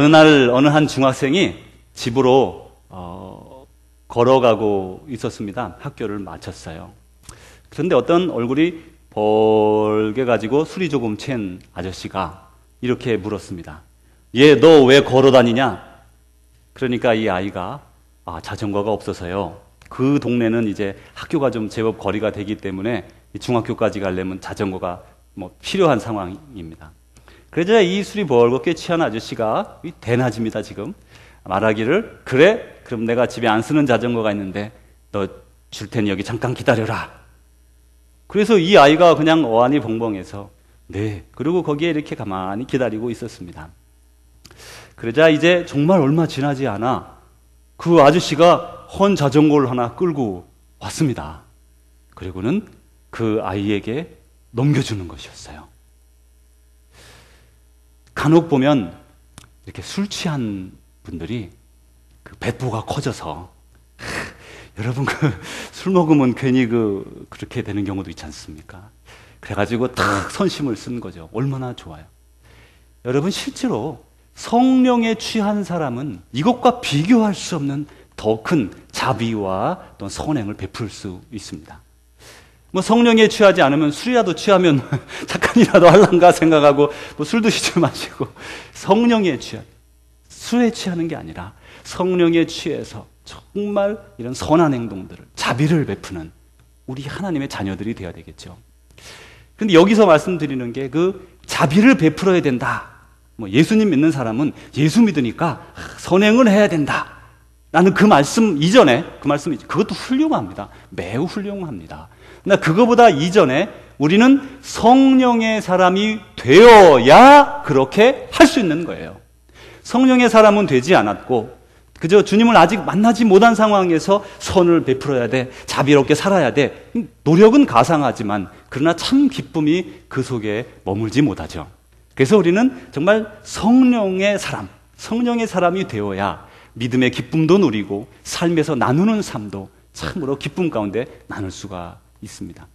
어느 날 어느 한 중학생이 집으로 걸어가고 있었습니다. 학교를 마쳤어요. 그런데 어떤 얼굴이 벌게 가지고 술이 조금 취한 아저씨가 이렇게 물었습니다. 얘 너 왜 걸어 다니냐? 그러니까 이 아이가 자전거가 없어서요. 그 동네는 이제 학교가 좀 제법 거리가 되기 때문에 중학교까지 가려면 자전거가 필요한 상황입니다. 그러자 이 술이 벌겋게 취한 아저씨가 대낮입니다 지금 말하기를 그래? 그럼 내가 집에 안 쓰는 자전거가 있는데 너 줄 테니 여기 잠깐 기다려라. 그래서 이 아이가 그냥 어안이 벙벙해서 네. 그리고 거기에 이렇게 가만히 기다리고 있었습니다. 그러자 이제 정말 얼마 지나지 않아 그 아저씨가 헌 자전거를 하나 끌고 왔습니다. 그리고는 그 아이에게 넘겨주는 것이었어요. 간혹 보면 이렇게 술 취한 분들이 그 배포가 커져서 여러분 술 먹으면 괜히 그렇게 되는 경우도 있지 않습니까? 그래가지고 탁 선심을 쓴 거죠. 얼마나 좋아요. 여러분 실제로 성령에 취한 사람은 이것과 비교할 수 없는 더 큰 자비와 또 선행을 베풀 수 있습니다. 성령에 취하지 않으면 술이라도 취하면 잠깐이라도 할란가 생각하고 술 드시지 마시고 성령에 술에 취하는 게 아니라 성령에 취해서 정말 이런 선한 행동들을 자비를 베푸는 우리 하나님의 자녀들이 되어야 되겠죠. 그런데 여기서 말씀드리는 게 그 자비를 베풀어야 된다. 예수님 믿는 사람은 예수 믿으니까 선행을 해야 된다. 나는 그 말씀 이전에 그것도 훌륭합니다. 매우 훌륭합니다. 그러나 그거보다 이전에 우리는 성령의 사람이 되어야 그렇게 할 수 있는 거예요. 성령의 사람은 되지 않았고 그저 주님을 아직 만나지 못한 상황에서 선을 베풀어야 돼. 자비롭게 살아야 돼. 노력은 가상하지만 그러나 참 기쁨이 그 속에 머물지 못하죠. 그래서 우리는 정말 성령의 사람이 되어야 믿음의 기쁨도 누리고 삶에서 나누는 삶도 참으로 기쁨 가운데 나눌 수가 있습니다.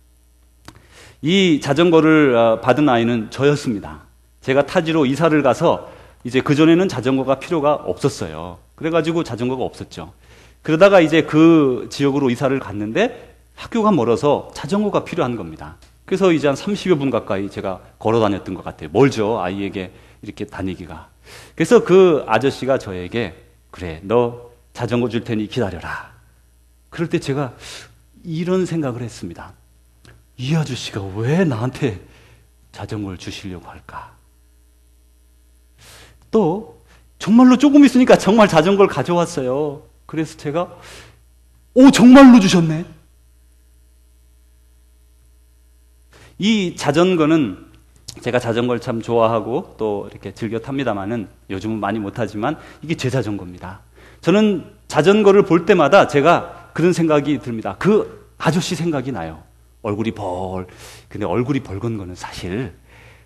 이 자전거를 받은 아이는 저였습니다. 제가 타지로 이사를 가서 이제 그전에는 자전거가 필요가 없었어요. 그래가지고 자전거가 없었죠. 그러다가 이제 그 지역으로 이사를 갔는데 학교가 멀어서 자전거가 필요한 겁니다. 그래서 이제 한 30여 분 가까이 제가 걸어 다녔던 것 같아요. 멀죠, 아이에게 이렇게 다니기가. 그래서 그 아저씨가 저에게 그래, 너 자전거 줄 테니 기다려라. 그럴 때 제가 이런 생각을 했습니다. 이 아저씨가 왜 나한테 자전거를 주시려고 할까? 또 정말로 조금 있으니까 정말 자전거를 가져왔어요. 그래서 제가 정말로 주셨네. 이 자전거는 제가 자전거를 참 좋아하고 또 이렇게 즐겨 tab니다만은 요즘은 많이 못하지만 이게 제 자전거입니다. 저는 자전거를 볼 때마다 제가 그런 생각이 듭니다. 그 아저씨 생각이 나요. 근데 얼굴이 벌건 거는 사실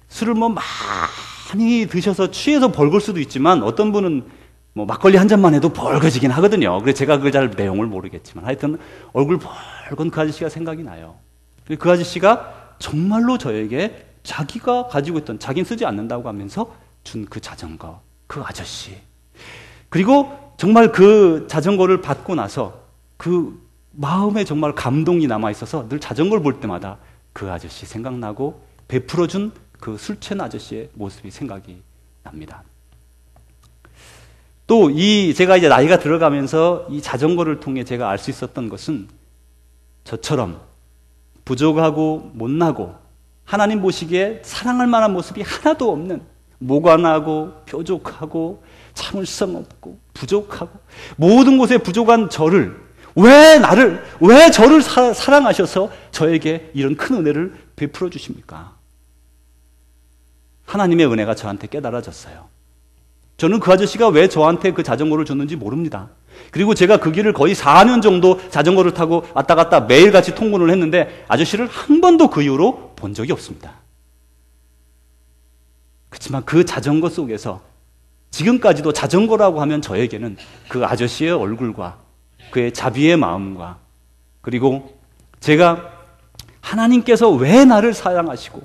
술을 많이 드셔서 취해서 벌걸 수도 있지만 어떤 분은 막걸리 한 잔만 해도 벌거지긴 하거든요. 그래서 제가 그걸 잘 내용을 모르겠지만 하여튼 얼굴 벌건 그 아저씨가 생각이 나요. 그 아저씨가 정말로 저에게 자기가 가지고 있던, 자기는 쓰지 않는다고 하면서 준 그 자전거, 그 아저씨. 그리고 정말 그 자전거를 받고 나서 그 마음에 정말 감동이 남아있어서 늘 자전거를 볼 때마다 그 아저씨 생각나고 베풀어준 그 술 취한 아저씨의 모습이 생각이 납니다. 또 제가 이제 나이가 들어가면서 이 자전거를 통해 제가 알 수 있었던 것은 저처럼 부족하고 못나고 하나님 보시기에 사랑할 만한 모습이 하나도 없는 모관하고 표족하고 참을성 없고 부족하고 모든 곳에 부족한 저를 왜 저를 사랑하셔서 저에게 이런 큰 은혜를 베풀어 주십니까? 하나님의 은혜가 저한테 깨달아졌어요. 저는 그 아저씨가 왜 저한테 그 자전거를 줬는지 모릅니다. 그리고 제가 그 길을 거의 4년 정도 자전거를 타고 왔다 갔다 매일같이 통근을 했는데 아저씨를 한 번도 그 이후로 본 적이 없습니다. 그렇지만 그 자전거 속에서 지금까지도 자전거라고 하면 저에게는 그 아저씨의 얼굴과 그의 자비의 마음과 그리고 제가 하나님께서 왜 나를 사랑하시고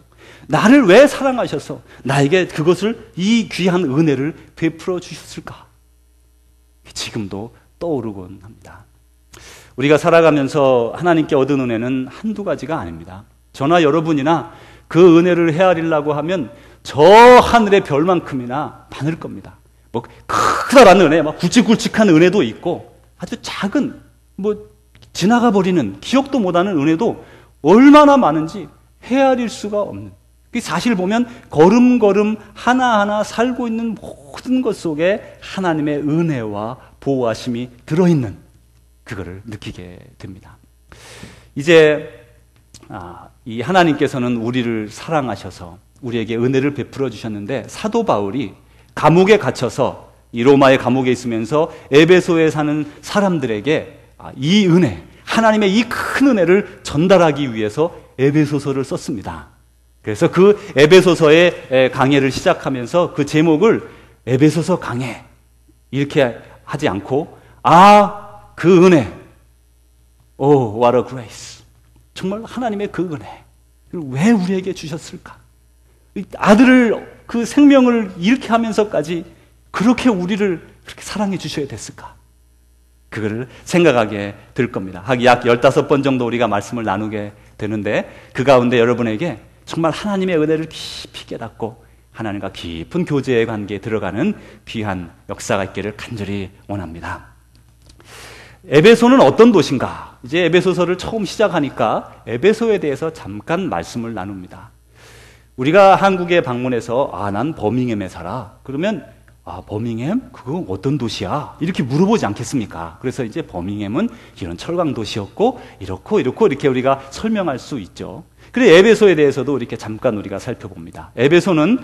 나를 왜 사랑하셔서 나에게 그것을, 이 귀한 은혜를 베풀어 주셨을까? 지금도 떠오르곤 합니다. 우리가 살아가면서 하나님께 얻은 은혜는 한두 가지가 아닙니다. 저나 여러분이나 그 은혜를 헤아리려고 하면 저 하늘의 별만큼이나 많을 겁니다. 뭐 크다란 은혜, 막 굵직굵직한 은혜도 있고, 아주 작은, 뭐 지나가 버리는, 기억도 못하는 은혜도 얼마나 많은지 헤아릴 수가 없는. 사실 보면 걸음걸음 하나하나 살고 있는 모든 것 속에 하나님의 은혜와 보호하심이 들어있는, 그거를 느끼게 됩니다. 이제 이 하나님께서는 우리를 사랑하셔서 우리에게 은혜를 베풀어 주셨는데, 사도 바울이 감옥에 갇혀서, 이 로마의 감옥에 있으면서 에베소에 사는 사람들에게 이 은혜, 하나님의 이 큰 은혜를 전달하기 위해서 에베소서를 썼습니다. 그래서 그 에베소서의 강해를 시작하면서 그 제목을 에베소서 강해 이렇게 하지 않고, 그 은혜, Oh, what a grace. 정말 하나님의 그 은혜, 왜 우리에게 주셨을까? 아들을, 그 생명을 잃게 하면서까지 그렇게 우리를 그렇게 사랑해 주셔야 됐을까? 그거를 생각하게 될 겁니다. 약 15번 정도 우리가 말씀을 나누게 되는데, 그 가운데 여러분에게 정말 하나님의 은혜를 깊이 깨닫고 하나님과 깊은 교제의 관계에 들어가는 귀한 역사가 있기를 간절히 원합니다. 에베소는 어떤 도시인가? 이제 에베소서를 처음 시작하니까 에베소에 대해서 잠깐 말씀을 나눕니다. 우리가 한국에 방문해서 난 버밍햄에 살아. 그러면 버밍햄? 그거 어떤 도시야? 이렇게 물어보지 않겠습니까? 그래서 이제 버밍햄은 이런 철강 도시였고 이렇고 이렇게 우리가 설명할 수 있죠. 그래서 에베소에 대해서도 이렇게 잠깐 우리가 살펴봅니다. 에베소는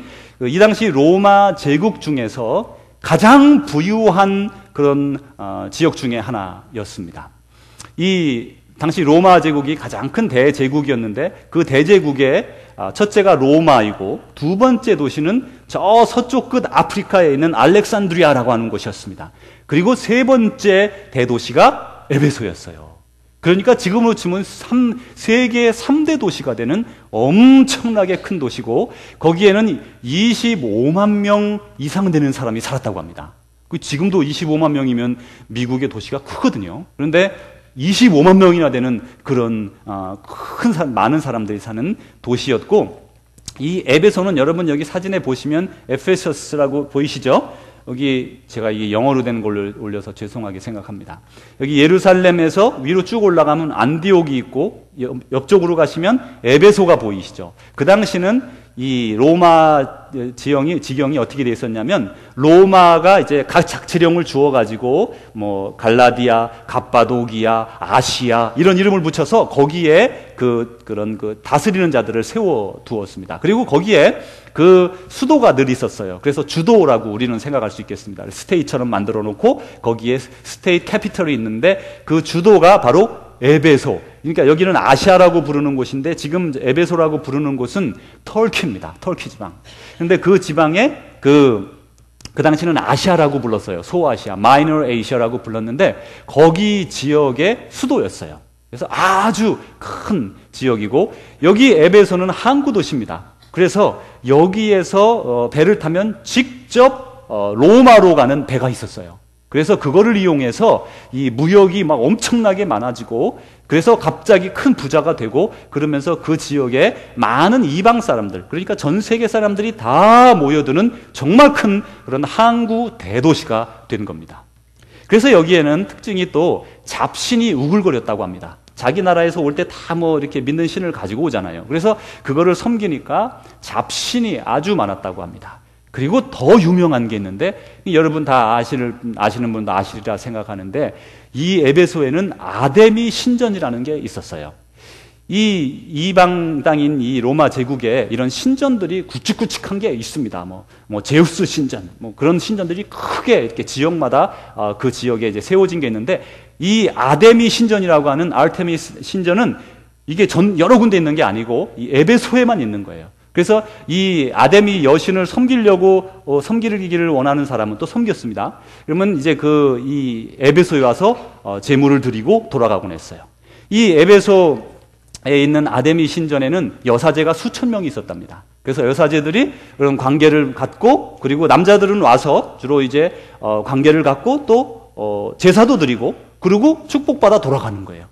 이 당시 로마 제국 중에서 가장 부유한 그런 지역 중에 하나였습니다. 이 당시 로마 제국이 가장 큰 대제국이었는데, 그 대제국의 첫째가 로마이고 두 번째 도시는 저 서쪽 끝 아프리카에 있는 알렉산드리아라고 하는 곳이었습니다. 그리고 세 번째 대도시가 에베소였어요. 그러니까 지금으로 치면 세계 3대 도시가 되는 엄청나게 큰 도시고, 거기에는 25만 명 이상 되는 사람이 살았다고 합니다. 지금도 25만 명이면 미국의 도시가 크거든요. 그런데 25만 명이나 되는 그런 많은 사람들이 사는 도시였고, 이 에베소는 여러분 여기 사진에 보시면 에페소스라고 보이시죠? 여기 제가 이게 영어로 된 걸로 올려서 죄송하게 생각합니다. 여기 예루살렘에서 위로 쭉 올라가면 안디옥이 있고, 옆쪽으로 가시면 에베소가 보이시죠? 그 당시는 이 로마 지경이 어떻게 되어 있었냐면, 로마가 이제 각 자치령을 주어가지고 뭐 갈라디아, 갑바도기아, 아시아 이런 이름을 붙여서 거기에 그런 다스리는 자들을 세워 두었습니다. 그리고 거기에 그 수도가 늘 있었어요. 그래서 주도라고 우리는 생각할 수 있겠습니다. 스테이트처럼 만들어 놓고 거기에 스테이트 캐피털이 있는데, 그 주도가 바로 에베소. 그러니까 여기는 아시아라고 부르는 곳인데, 지금 에베소라고 부르는 곳은 터키입니다. 터키 지방. 그런데 그 지방에 그 당시는 아시아라고 불렀어요. 소아시아, 마이너 에이시아라고 불렀는데, 거기 지역의 수도였어요. 그래서 아주 큰 지역이고, 여기 에베소는 항구 도시입니다. 그래서 여기에서 배를 타면 직접 로마로 가는 배가 있었어요. 그래서 그거를 이용해서 이 무역이 막 엄청나게 많아지고, 그래서 갑자기 큰 부자가 되고, 그러면서 그 지역에 많은 이방 사람들, 그러니까 전 세계 사람들이 다 모여드는 정말 큰 그런 항구 대도시가 된 겁니다. 그래서 여기에는 특징이 또 잡신이 우글거렸다고 합니다. 자기 나라에서 올 때 다 뭐 이렇게 믿는 신을 가지고 오잖아요. 그래서 그거를 섬기니까 잡신이 아주 많았다고 합니다. 그리고 더 유명한 게 있는데, 여러분 다 아시는 분도 아시리라 생각하는데, 이 에베소에는 아데미 신전이라는 게 있었어요. 이 이방 땅인 이 로마 제국에 이런 신전들이 굵직굵직한 게 있습니다. 뭐 제우스 신전, 뭐 그런 신전들이 크게 이렇게 지역마다 그 지역에 이제 세워진 게 있는데, 이 아데미 신전이라고 하는 아르테미스 신전은 이게 여러 군데 있는 게 아니고 이 에베소에만 있는 거예요. 그래서 이 아데미 여신을 섬기기를 원하는 사람은 또 섬겼습니다. 그러면 이제 이 에베소에 와서 제물을 드리고 돌아가곤 했어요. 이 에베소에 있는 아데미 신전에는 여사제가 수천 명이 있었답니다. 그래서 여사제들이 그런 관계를 갖고, 그리고 남자들은 와서 주로 이제 관계를 갖고 또 제사도 드리고, 그리고 축복받아 돌아가는 거예요.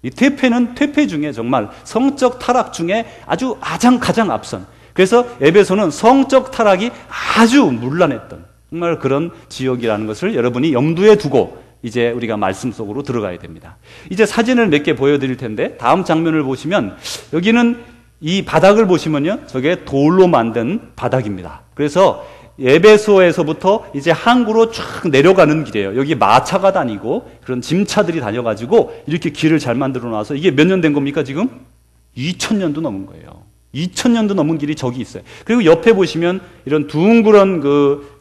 이 퇴폐는 퇴폐 중에 정말 성적 타락 중에 아주 가장 앞선, 그래서 에베소는 성적 타락이 아주 문란했던 정말 그런 지역이라는 것을 여러분이 염두에 두고 이제 우리가 말씀 속으로 들어가야 됩니다. 이제 사진을 몇 개 보여드릴 텐데, 다음 장면을 보시면 여기는 이 바닥을 보시면요, 저게 돌로 만든 바닥입니다. 그래서 에베소에서부터 이제 항구로 쫙 내려가는 길이에요. 여기 마차가 다니고 그런 짐차들이 다녀가지고 이렇게 길을 잘 만들어 놔서, 이게 몇 년 된 겁니까 지금? 2000년도 넘은 거예요. 2000년도 넘은 길이 저기 있어요. 그리고 옆에 보시면 이런 둥그런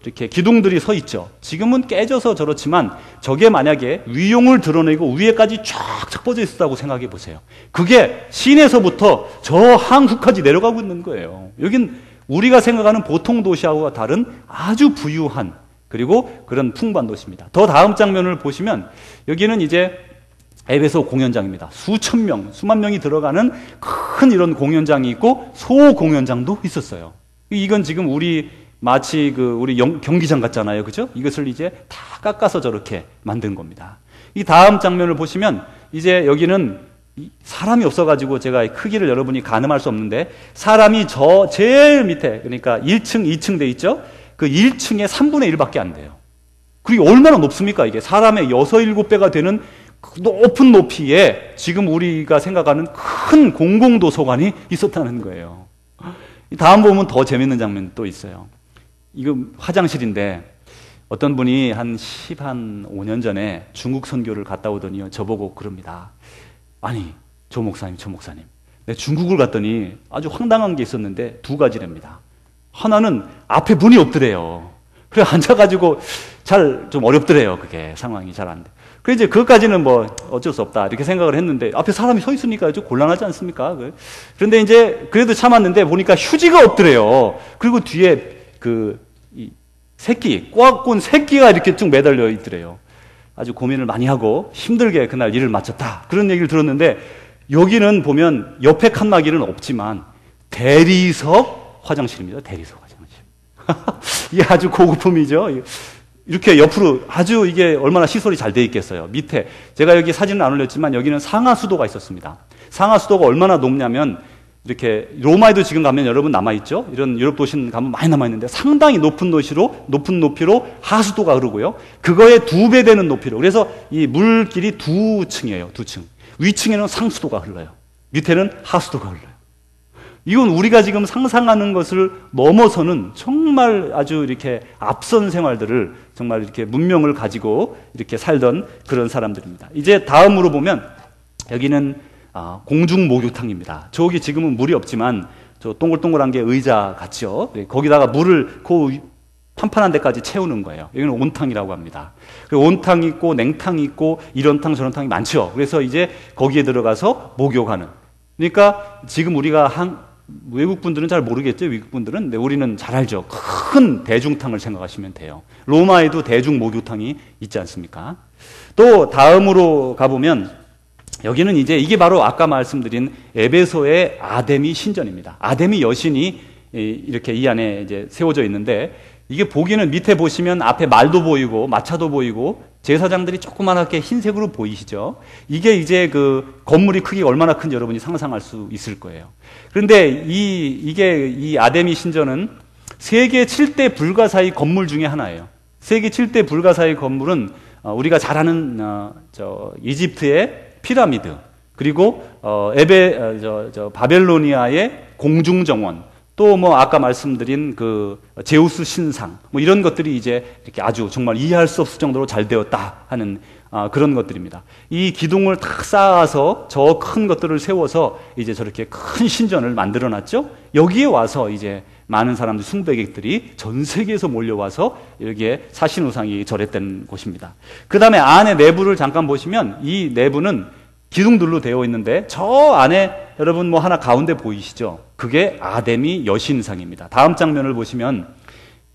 이렇게 기둥들이 서 있죠. 지금은 깨져서 저렇지만 저게 만약에 위용을 드러내고 위에까지 쫙 뻗어 있었다고 생각해 보세요. 그게 시내에서부터 저 항구까지 내려가고 있는 거예요. 여긴 우리가 생각하는 보통 도시하고 다른 아주 부유한, 그리고 그런 풍부한 도시입니다. 더 다음 장면을 보시면 여기는 이제 에베소 공연장입니다. 수천 명, 수만 명이 들어가는 큰 이런 공연장이 있고 소공연장도 있었어요. 이건 지금 마치 우리 경기장 같잖아요. 그죠? 이것을 이제 다 깎아서 저렇게 만든 겁니다. 이 다음 장면을 보시면 이제 여기는 사람이 없어가지고 제가 크기를 여러분이 가늠할 수 없는데, 사람이 저 제일 밑에, 그러니까 1층, 2층 돼 있죠? 그 1층의 3분의 1밖에 안 돼요. 그리고 얼마나 높습니까? 이게 사람의 6, 7배가 되는 높은 높이에 지금 우리가 생각하는 큰 공공도서관이 있었다는 거예요. 다음 보면 더 재밌는 장면 또 있어요. 이거 화장실인데, 어떤 분이 한 5년 전에 중국 선교를 갔다 오더니요, 저보고 그럽니다. 아니, 조 목사님, 내가 중국을 갔더니 아주 황당한 게 있었는데 두 가지랍니다. 하나는 앞에 문이 없더래요. 그래 앉아가지고 좀 어렵더래요. 그게 상황이 잘 안 돼. 그래 이제 그것까지는 뭐 어쩔 수 없다 이렇게 생각을 했는데, 앞에 사람이 서 있으니까 좀 곤란하지 않습니까? 그런데 이제 그래도 참았는데 보니까 휴지가 없더래요. 그리고 뒤에 꼬아꾼 새끼가 이렇게 쭉 매달려 있더래요. 아주 고민을 많이 하고 힘들게 그날 일을 마쳤다, 그런 얘기를 들었는데, 여기는 보면 옆에 칸막이는 없지만 대리석 화장실입니다. 대리석 화장실. 이게 아주 고급품이죠. 이렇게 옆으로 아주 이게 얼마나 시설이 잘 돼 있겠어요. 밑에 제가 여기 사진을 안 올렸지만 여기는 상하수도가 있었습니다. 상하수도가 얼마나 높냐면, 이렇게 로마에도 지금 가면 여러분 남아있죠? 이런 유럽 도시는 가면 많이 남아있는데 상당히 높은 높이로 하수도가 흐르고요, 그거에 2배 되는 높이로, 그래서 이 물길이 2층이에요. 2층. 위층에는 상수도가 흘러요. 밑에는 하수도가 흘러요. 이건 우리가 지금 상상하는 것을 넘어서는 정말 아주 이렇게 앞선 생활들을, 정말 이렇게 문명을 가지고 이렇게 살던 그런 사람들입니다. 이제 다음으로 보면 여기는 공중 목욕탕입니다. 저기 지금은 물이 없지만 저 동글동글한 게 의자 같죠. 거기다가 물을 판판한 데까지 채우는 거예요. 여기는 온탕이라고 합니다. 온탕이 있고 냉탕이 있고 이런 탕 저런 탕이 많죠. 그래서 이제 거기에 들어가서 목욕하는. 그러니까 지금 우리가 외국 분들은 잘 모르겠죠. 외국 분들은. 근데 우리는 잘 알죠. 큰 대중탕을 생각하시면 돼요. 로마에도 대중 목욕탕이 있지 않습니까? 또 다음으로 가보면 여기는 이제 이게 바로 아까 말씀드린 에베소의 아데미 신전입니다. 아데미 여신이 이렇게 이 안에 이제 세워져 있는데, 이게 보기는 밑에 보시면 앞에 말도 보이고 마차도 보이고 제사장들이 조그맣게 흰색으로 보이시죠? 이게 이제 건물이 크기가 얼마나 큰지 여러분이 상상할 수 있을 거예요. 그런데 이 아데미 신전은 세계 7대 불가사의 건물 중에 하나예요. 세계 7대 불가사의 건물은 우리가 잘 아는 이집트의 피라미드, 그리고 바벨로니아의 공중정원, 또 뭐 아까 말씀드린 제우스 신상, 뭐 이런 것들이 이제 이렇게 아주 정말 이해할 수 없을 정도로 잘 되었다 하는 그런 것들입니다. 이 기둥을 탁 쌓아서 저 큰 것들을 세워서 이제 저렇게 큰 신전을 만들어 놨죠. 여기에 와서 이제 많은 사람들, 숭배객들이 전 세계에서 몰려와서 여기에 사신우상이 절했던 곳입니다. 그 다음에 안에 내부를 잠깐 보시면, 이 내부는 기둥들로 되어 있는데, 저 안에 여러분 뭐 하나 가운데 보이시죠? 그게 아데미 여신상입니다. 다음 장면을 보시면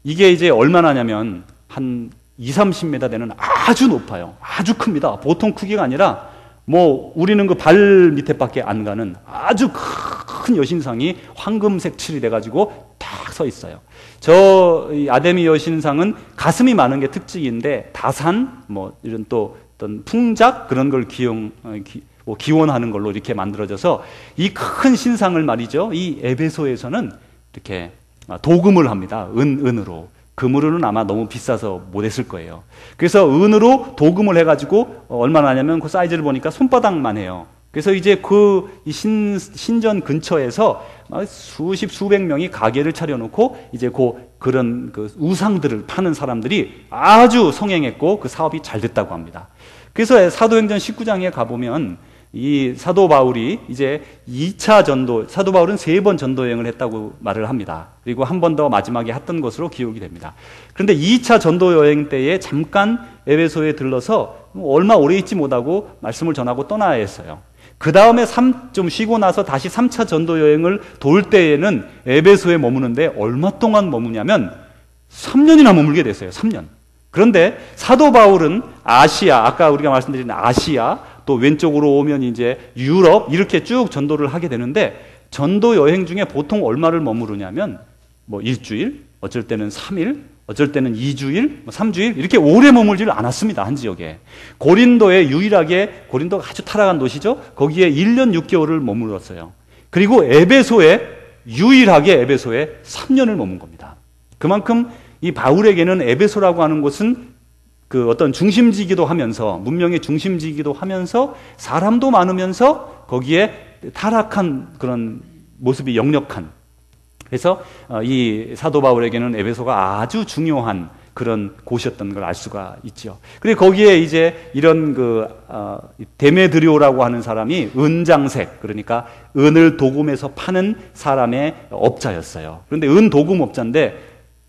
이게 이제 얼마나냐면 한 20-30m 되는 아주 높아요. 아주 큽니다. 보통 크기가 아니라 뭐 우리는 발 밑에밖에 안 가는 아주 큰 여신상이 황금색 칠이 돼가지고 딱 서 있어요. 저 아데미 여신상은 가슴이 많은 게 특징인데 다산, 뭐 이런 또 어떤 풍작 그런 걸 기원하는 걸로 이렇게 만들어져서 이 큰 신상을 말이죠. 이 에베소에서는 이렇게 도금을 합니다. 은으로. 금으로는 아마 너무 비싸서 못했을 거예요. 그래서 은으로 도금을 해가지고 얼마나 하냐면 그 사이즈를 보니까 손바닥만 해요. 그래서 이제 그 신전 근처에서 수백 명이 가게를 차려놓고 이제 그런 그 우상들을 파는 사람들이 아주 성행했고 그 사업이 잘 됐다고 합니다. 그래서 사도행전 19장에 가보면 이 사도 바울이 이제 2차 전도, 사도 바울은 3번 전도 여행을 했다고 말을 합니다. 그리고 한 번 더 마지막에 했던 것으로 기록이 됩니다. 그런데 2차 전도 여행 때에 잠깐 에베소에 들러서 얼마 오래 있지 못하고 말씀을 전하고 떠나야 했어요. 그 다음에 좀 쉬고 나서 다시 3차 전도 여행을 돌 때에는 에베소에 머무는데 얼마 동안 머무냐면 3년이나 머물게 됐어요. 3년. 그런데 사도 바울은 아시아, 아까 우리가 말씀드린 아시아, 또 왼쪽으로 오면 이제 유럽 이렇게 쭉 전도를 하게 되는데 전도 여행 중에 보통 얼마를 머무르냐면 뭐 일주일, 어쩔 때는 3일, 어쩔 때는 2주일, 3주일 이렇게 오래 머물지를 않았습니다. 한 지역에. 고린도에 유일하게, 고린도가 아주 타락한 도시죠. 거기에 1년 6개월을 머물렀어요. 그리고 유일하게 에베소에 3년을 머문 겁니다. 그만큼 이 바울에게는 에베소라고 하는 곳은 그 어떤 중심지기도 하면서, 문명의 중심지기도 하면서, 사람도 많으면서 거기에 타락한 그런 모습이 역력한, 그래서 이 사도 바울에게는 에베소가 아주 중요한 그런 곳이었던 걸 알 수가 있죠. 그리고 거기에 이제 이런 데메드리오라고 하는 사람이 은장색, 그러니까 은을 도금해서 파는 사람의 업자였어요. 그런데 은 도금 업자인데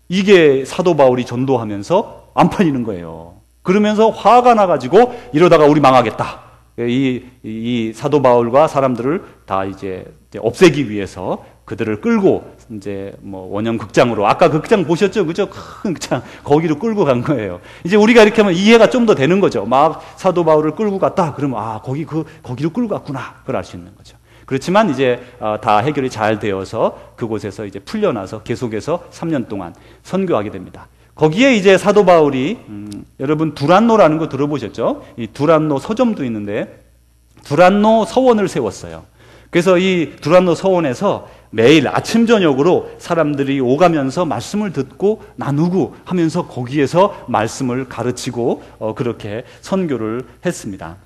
이게 사도 바울이 전도하면서 안 팔리는 거예요. 그러면서 화가 나가지고 이러다가 우리 망하겠다. 이 사도 바울과 사람들을 다 이제 없애기 위해서 그들을 끌고 이제 뭐 원형 극장으로, 아까 극장 보셨죠? 그죠? 큰 극장 거기로 끌고 간 거예요. 이제 우리가 이렇게 하면 이해가 좀 더 되는 거죠. 막 사도 바울을 끌고 갔다. 그러면 거기로 끌고 갔구나. 그걸 알 수 있는 거죠. 그렇지만 이제 다 해결이 잘 되어서 그곳에서 이제 풀려나서 계속해서 3년 동안 선교하게 됩니다. 거기에 이제 사도 바울이 여러분 두란노라는 거 들어보셨죠? 이 두란노 서점도 있는데 두란노 서원을 세웠어요. 그래서 이 두란노 서원에서 매일 아침 저녁으로 사람들이 오가면서 말씀을 듣고 나누고 하면서 거기에서 말씀을 가르치고 그렇게 선교를 했습니다.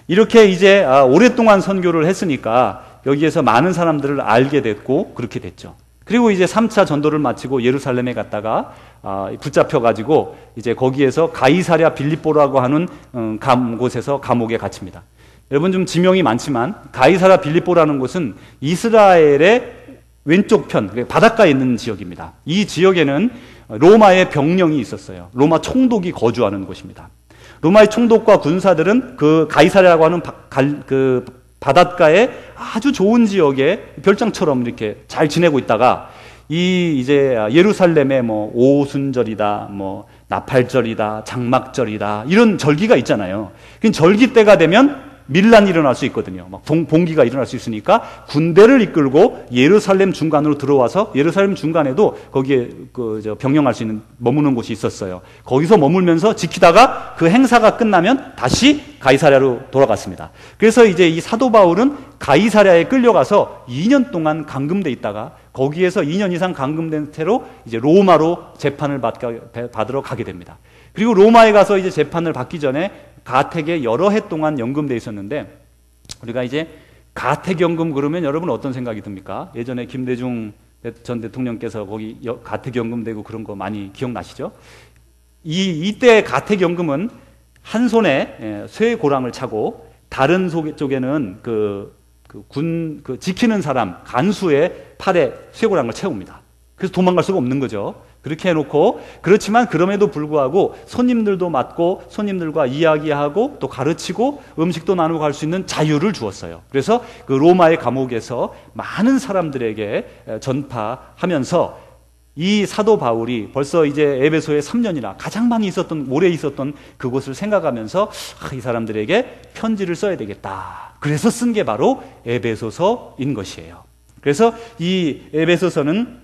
이렇게 이제 오랫동안 선교를 했으니까 여기에서 많은 사람들을 알게 됐고 그렇게 됐죠. 그리고 이제 3차 전도를 마치고 예루살렘에 갔다가 붙잡혀가지고 이제 거기에서 가이사랴 빌립보라고 하는 곳에서 감옥에 갇힙니다. 여러분 좀 지명이 많지만 가이사랴 빌립보라는 곳은 이스라엘의 왼쪽 편, 바닷가에 있는 지역입니다. 이 지역에는 로마의 병령이 있었어요. 로마 총독이 거주하는 곳입니다. 로마의 총독과 군사들은 그 가이사랴라고 하는 그 바닷가에 아주 좋은 지역에 별장처럼 이렇게 잘 지내고 있다가 이제 예루살렘에 뭐 오순절이다, 뭐 나팔절이다, 장막절이다 이런 절기가 있잖아요. 그 절기 때가 되면 밀란이 일어날 수 있거든요. 막 봉기가 일어날 수 있으니까 군대를 이끌고 예루살렘 중간으로 들어와서 예루살렘 중간에도 거기에 병영할 수 있는 머무는 곳이 있었어요. 거기서 머물면서 지키다가 그 행사가 끝나면 다시 가이사랴로 돌아갔습니다. 그래서 이제 이 사도 바울은 가이사랴에 끌려가서 2년 동안 감금돼 있다가 거기에서 2년 이상 감금된 채로 이제 로마로 재판을 받으러 가게 됩니다. 그리고 로마에 가서 이제 재판을 받기 전에 가택에 여러 해 동안 연금돼 있었는데 우리가 이제 가택연금 그러면 여러분 어떤 생각이 듭니까? 예전에 김대중 전 대통령께서 거기 가택연금되고 그런 거 많이 기억나시죠? 이때 가택연금은 한 손에 쇠고랑을 차고 다른 쪽에는 지키는 사람 간수의 팔에 쇠고랑을 채웁니다. 그래서 도망갈 수가 없는 거죠. 그렇게 해놓고, 그렇지만 그럼에도 불구하고 손님들도 맡고 손님들과 이야기하고 또 가르치고 음식도 나누고 갈 수 있는 자유를 주었어요. 그래서 그 로마의 감옥에서 많은 사람들에게 전파하면서 이 사도 바울이 벌써 이제 에베소에 3년이나 가장 많이 오래 있었던 그곳을 생각하면서 이 사람들에게 편지를 써야 되겠다. 그래서 쓴 게 바로 에베소서인 것이에요. 그래서 이 에베소서는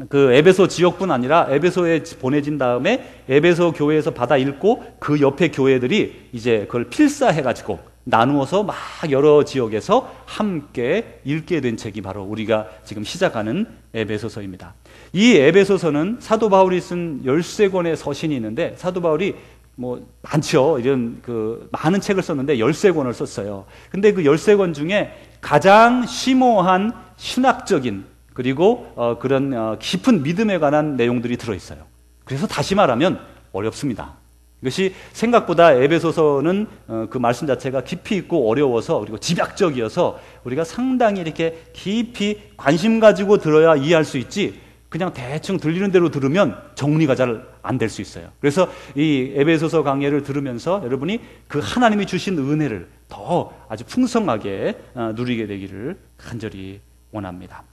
그 에베소 지역뿐 아니라 에베소에 보내진 다음에 에베소 교회에서 받아 읽고 그 옆에 교회들이 이제 그걸 필사해가지고 나누어서 막 여러 지역에서 함께 읽게 된 책이 바로 우리가 지금 시작하는 에베소서입니다. 이 에베소서는 사도 바울이 쓴 13권의 서신이 있는데, 사도 바울이 뭐 많죠. 이런 그 많은 책을 썼는데 13권을 썼어요. 근데 그 13권 중에 가장 심오한 신학적인 그리고 그런 깊은 믿음에 관한 내용들이 들어있어요. 그래서 다시 말하면 어렵습니다. 이것이 생각보다 에베소서는 그 말씀 자체가 깊이 있고 어려워서, 그리고 집약적이어서 우리가 상당히 이렇게 깊이 관심 가지고 들어야 이해할 수 있지, 그냥 대충 들리는 대로 들으면 정리가 잘 안 될 수 있어요. 그래서 이 에베소서 강해를 들으면서 여러분이 그 하나님이 주신 은혜를 더 아주 풍성하게 누리게 되기를 간절히 원합니다.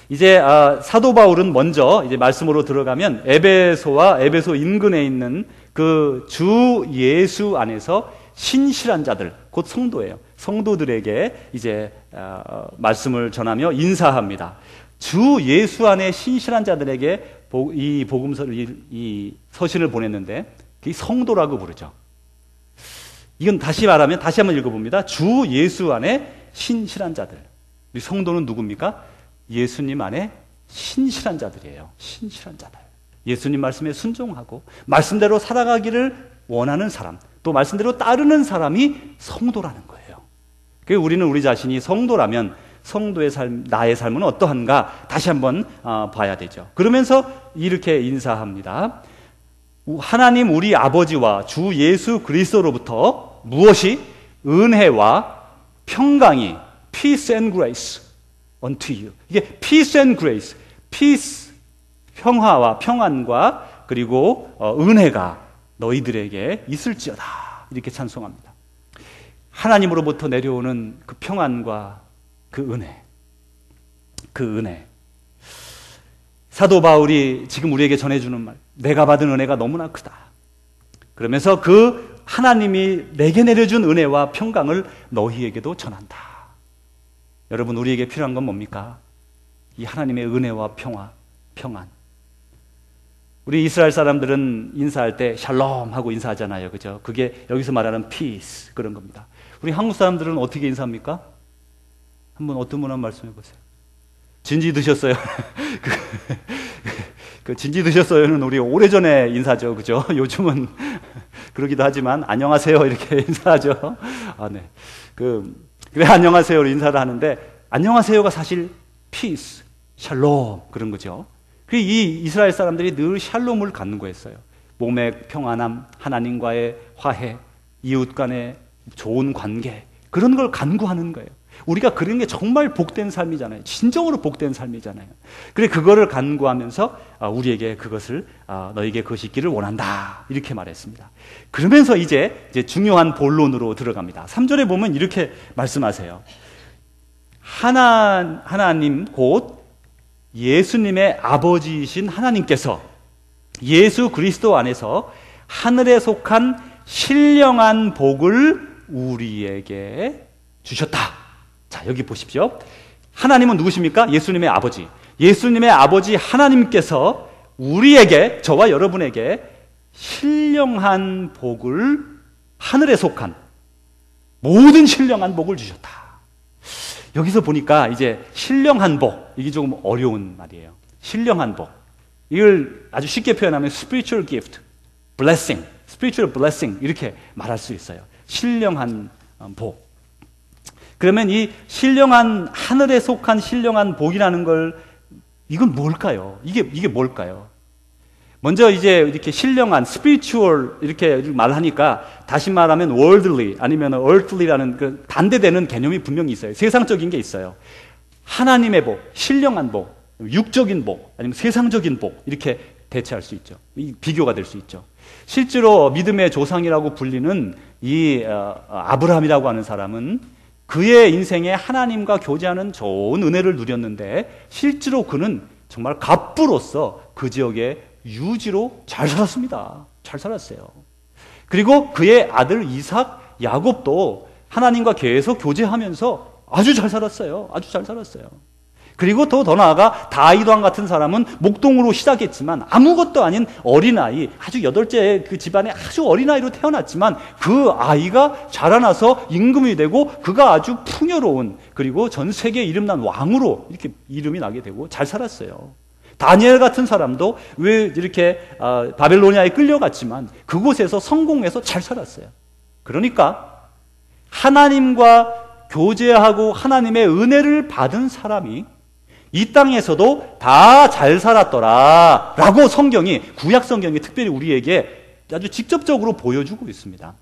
이제 사도 바울은 먼저 이제 말씀으로 들어가면 에베소와 에베소 인근에 있는 그 주 예수 안에서 신실한 자들, 곧 성도예요. 성도들에게 이제 말씀을 전하며 인사합니다. 주 예수 안에 신실한 자들에게 이 복음서를, 이 서신을 보냈는데 이 성도라고 부르죠. 이건 다시 말하면, 다시 한번 읽어봅니다. 주 예수 안에 신실한 자들. 이 성도는 누굽니까? 예수님 안에 신실한 자들이에요. 신실한 자들. 예수님 말씀에 순종하고 말씀대로 살아가기를 원하는 사람, 또 말씀대로 따르는 사람이 성도라는 거예요. 그래서 우리는 우리 자신이 성도라면 성도의 삶, 나의 삶은 어떠한가 다시 한번 봐야 되죠. 그러면서 이렇게 인사합니다. 하나님 우리 아버지와 주 예수 그리스도로부터 무엇이? 은혜와 평강이, peace and grace unto you. 이게 peace and grace, peace, 평화와 평안과 그리고 은혜가 너희들에게 있을지어다. 이렇게 찬송합니다. 하나님으로부터 내려오는 그 평안과 그 은혜, 그 은혜. 사도 바울이 지금 우리에게 전해주는 말, 내가 받은 은혜가 너무나 크다. 그러면서 그 하나님이 내게 내려준 은혜와 평강을 너희에게도 전한다. 여러분, 우리에게 필요한 건 뭡니까? 이 하나님의 은혜와 평화, 평안. 우리 이스라엘 사람들은 인사할 때 샬롬 하고 인사하잖아요. 그죠? 그게 여기서 말하는 peace, 그런 겁니다. 우리 한국 사람들은 어떻게 인사합니까? 한번 어떤 분 한번 말씀해 보세요. 진지 드셨어요? 그 진지 드셨어요는 우리 오래전에 인사죠. 그죠? 요즘은 그러기도 하지만 안녕하세요 이렇게 인사하죠. 네. 그래 안녕하세요로 인사를 하는데, 안녕하세요가 사실 peace, 샬롬 그런 거죠. 이 이스라엘 사람들이 늘 샬롬을 간구했어요. 몸의 평안함, 하나님과의 화해, 이웃 간의 좋은 관계, 그런 걸 간구하는 거예요. 우리가 그런 게 정말 복된 삶이잖아요. 진정으로 복된 삶이잖아요. 그래 그거를 간구하면서 우리에게 그것을 너에게 그것이 있기를 원한다 이렇게 말했습니다. 그러면서 이제 중요한 본론으로 들어갑니다. 3절에 보면 이렇게 말씀하세요. 하나님 곧 예수님의 아버지이신 하나님께서 예수 그리스도 안에서 하늘에 속한 신령한 복을 우리에게 주셨다. 자, 여기 보십시오. 하나님은 누구십니까? 예수님의 아버지. 예수님의 아버지 하나님께서 우리에게, 저와 여러분에게 신령한 복을, 하늘에 속한 모든 신령한 복을 주셨다. 여기서 보니까 이제 신령한 복, 이게 조금 어려운 말이에요. 신령한 복. 이걸 아주 쉽게 표현하면 spiritual gift, blessing, spiritual blessing 이렇게 말할 수 있어요. 신령한 복. 그러면 이 신령한, 하늘에 속한 신령한 복이라는 걸, 이건 뭘까요? 이게 뭘까요? 먼저 이제 이렇게 신령한, spiritual 이렇게 말하니까 다시 말하면 worldly 아니면 earthly라는 그 반대되는 개념이 분명히 있어요. 세상적인 게 있어요. 하나님의 복, 신령한 복, 육적인 복, 아니면 세상적인 복 이렇게 대체할 수 있죠. 비교가 될 수 있죠. 실제로 믿음의 조상이라고 불리는 이 아브라함이라고 하는 사람은 그의 인생에 하나님과 교제하는 좋은 은혜를 누렸는데 실제로 그는 정말 갑부로서 그 지역의 유지로 잘 살았습니다. 잘 살았어요. 그리고 그의 아들 이삭, 야곱도 하나님과 계속 교제하면서 아주 잘 살았어요. 아주 잘 살았어요. 그리고 더 나아가 다윗 왕 같은 사람은 목동으로 시작했지만 아무것도 아닌 어린아이, 아주 여덟째 그 집안에 아주 어린아이로 태어났지만 그 아이가 자라나서 임금이 되고 그가 아주 풍요로운, 그리고 전 세계에 이름난 왕으로 이렇게 이름이 나게 되고 잘 살았어요. 다니엘 같은 사람도 왜 이렇게 바벨로니아에 끌려갔지만 그곳에서 성공해서 잘 살았어요. 그러니까 하나님과 교제하고 하나님의 은혜를 받은 사람이 이 땅에서도 다 잘 살았더라 라고 구약 성경이 특별히 우리에게 아주 직접적으로 보여주고 있습니다.